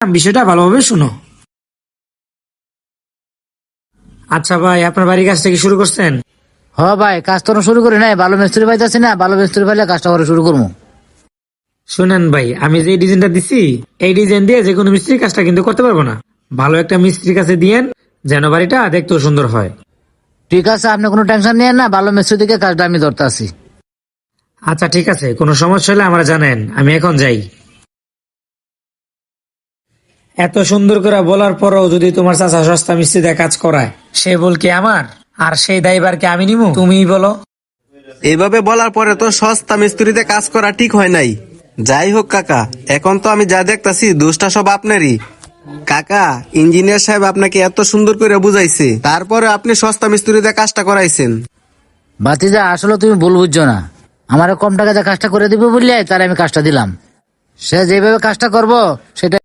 বিষয়টা ভালোভাবে শুনো। আচ্ছা ভাই, আপনার বাড়ির কাজটা কি শুরু করছেন? ভাই, কাজ তো শুরু করি নাই, ভালো মিস্ত্রি পাইতেছি না, ভালো মিস্ত্রি পাইলে কাজটা করে শুরু করবো। শুনেন ভাই, আমি যে ডিজাইনটা দিছি এই ডিজাইন দিয়ে যে কোনো মিস্ত্রির কাজটা কিন্তু করতে পারবো না। ভালো একটা মিস্ত্রির কাছে দিয়েন, যেন বাড়িটা দেখতেও সুন্দর হয়। ঠিক আছে, আপনি কোনো টেনশন নিয়েন না, ভালো মিস্ত্রি দিকে কাজটা আমি ধরতে আছি। আচ্ছা ঠিক আছে, কোনো সমস্যা হলে আমরা জানেন, আমি এখন যাই। এত সুন্দর করে বলার পরও যদি তোমার চাচা সস্তা মিস্ত্রিতে কাজ করায়, সে বল কি আমার? আর সেই দায়ভার কি আমি নিবো? তুমিই বলো। এভাবে বলার পরে তো সস্তা মিস্ত্রিতে কাজ করা ঠিক হয় নাই। যাই হোক কাকা, এখন তো আমি যা দেখতাছি দোষটা সব আপনারই। কাকা, ইঞ্জিনিয়ার সাহেব আপনাকে এত সুন্দর করে বুঝাইছে, তারপরে আপনি সস্তা মিস্ত্রিতে কাজটা করাইছেন। ভাতিজা, আসলে তুমি ভুল বুঝছো না। আমার কম টাকাতে কাজটা করে দিবে বললে তার আমি কাজটা দিলাম। সে যেভাবে কাজটা করবো সেটা